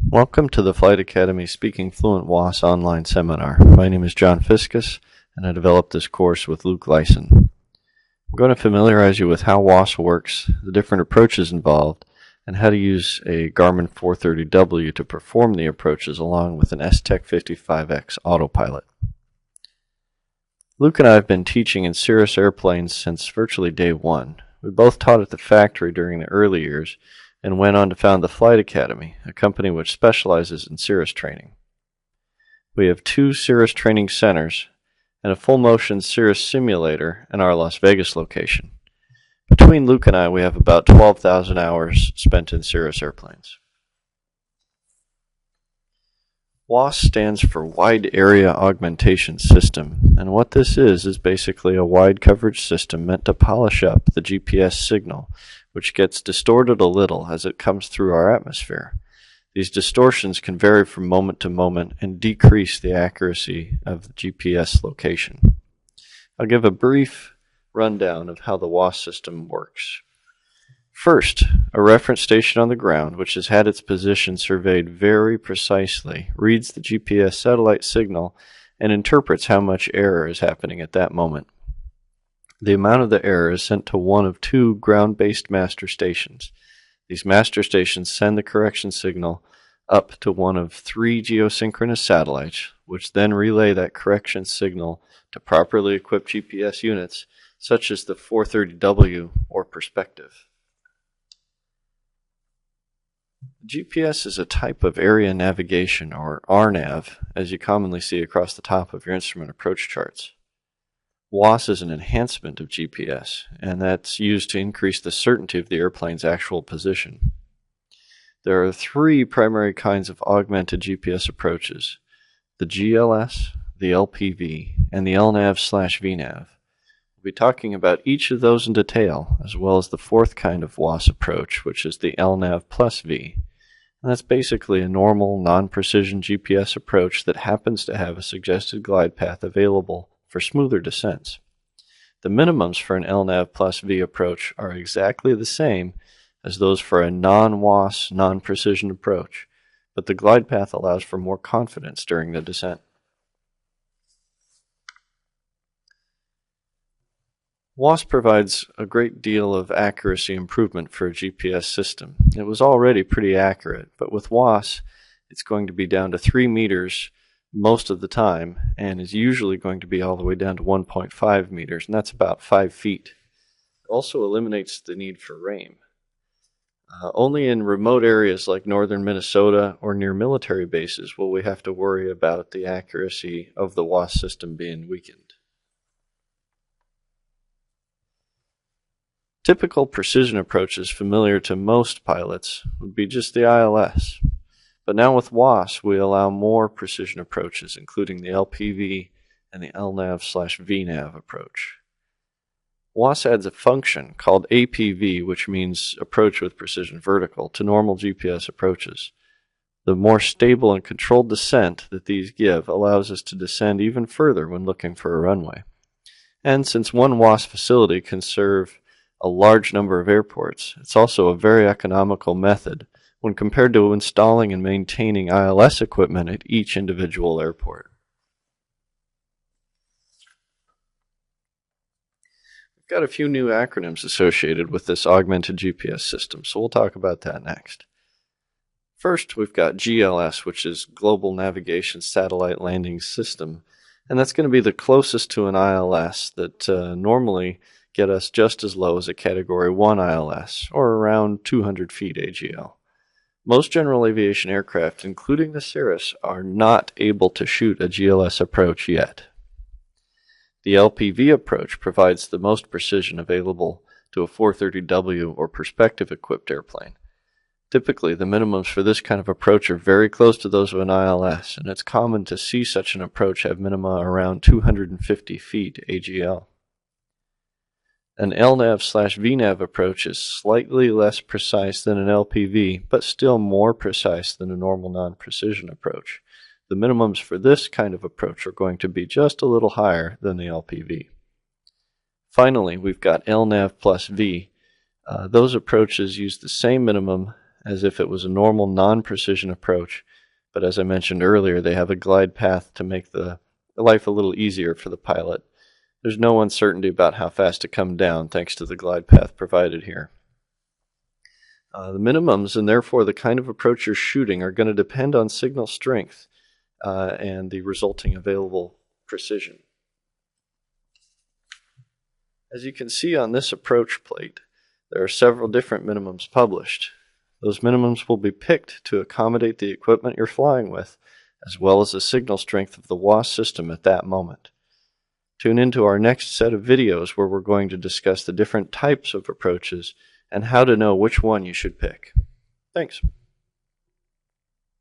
Welcome to the Flight Academy Speaking Fluent WAAS online seminar. My name is John Fiscus, and I developed this course with Luke Lyson. I'm going to familiarize you with how WAAS works, the different approaches involved, and how to use a Garmin 430W to perform the approaches along with an STEC 55X autopilot. Luke and I have been teaching in Cirrus airplanes since virtually day one. We both taught at the factory during the early years, and went on to found the Flight Academy, a company which specializes in Cirrus training. We have 2 Cirrus training centers and a full-motion Cirrus simulator in our Las Vegas location. Between Luke and I, we have about 12,000 hours spent in Cirrus airplanes. WAAS stands for Wide Area Augmentation System, and what this is basically a wide coverage system meant to polish up the GPS signal, which gets distorted a little as it comes through our atmosphere. These distortions can vary from moment to moment and decrease the accuracy of the GPS location. I'll give a brief rundown of how the WAAS system works. First, a reference station on the ground, which has had its position surveyed very precisely, reads the GPS satellite signal and interprets how much error is happening at that moment. The amount of the error is sent to one of 2 ground-based master stations. These master stations send the correction signal up to one of 3 geosynchronous satellites, which then relay that correction signal to properly equipped GPS units, such as the 430W or Perspective. GPS is a type of area navigation, or RNAV, as you commonly see across the top of your instrument approach charts. WAAS is an enhancement of GPS, and that's used to increase the certainty of the airplane's actual position. There are 3 primary kinds of augmented GPS approaches: the GLS, the LPV, and the LNAV/VNAV. We'll be talking about each of those in detail, as well as the 4th kind of WAAS approach, which is the LNAV plus V. And that's basically a normal, non-precision GPS approach that happens to have a suggested glide path available for smoother descents. The minimums for an LNAV plus V approach are exactly the same as those for a non-WAAS, non-precision approach, but the glide path allows for more confidence during the descent. WAAS provides a great deal of accuracy improvement for a GPS system. It was already pretty accurate, but with WAAS, it's going to be down to 3 meters most of the time, and is usually going to be all the way down to 1.5 meters, and that's about 5 feet. It also eliminates the need for RAIM. Only in remote areas like northern Minnesota or near military bases will we have to worry about the accuracy of the WAAS system being weakened. Typical precision approaches familiar to most pilots would be just the ILS. But now with WAAS, we allow more precision approaches, including the LPV and the LNAV/VNAV approach. WAAS adds a function called APV, which means approach with precision vertical, to normal GPS approaches. The more stable and controlled descent that these give allows us to descend even further when looking for a runway. And since one WAAS facility can serve a large number of airports, it's also a very economical method when compared to installing and maintaining ILS equipment at each individual airport. We've got a few new acronyms associated with this augmented GPS system, so we'll talk about that next. First, we've got GLS, which is Global Navigation Satellite Landing System, and that's going to be the closest to an ILS that normally get us just as low as a Category 1 ILS, or around 200 feet AGL. Most general aviation aircraft, including the Cirrus, are not able to shoot a GLS approach yet. The LPV approach provides the most precision available to a 430W or Perspective-equipped airplane. Typically, the minimums for this kind of approach are very close to those of an ILS, and it's common to see such an approach have minima around 250 feet AGL. An LNAV/VNAV approach is slightly less precise than an LPV, but still more precise than a normal non-precision approach. The minimums for this kind of approach are going to be just a little higher than the LPV. Finally, we've got LNAV plus V. Those approaches use the same minimum as if it was a normal non-precision approach, but as I mentioned earlier, they have a glide path to make the life a little easier for the pilot. There's no uncertainty about how fast to come down thanks to the glide path provided here. The minimums, and therefore the kind of approach you're shooting, are going to depend on signal strength and the resulting available precision. As you can see on this approach plate, there are several different minimums published. Those minimums will be picked to accommodate the equipment you're flying with, as well as the signal strength of the WAAS system at that moment. Tune into our next set of videos where we're going to discuss the different types of approaches and how to know which one you should pick. Thanks.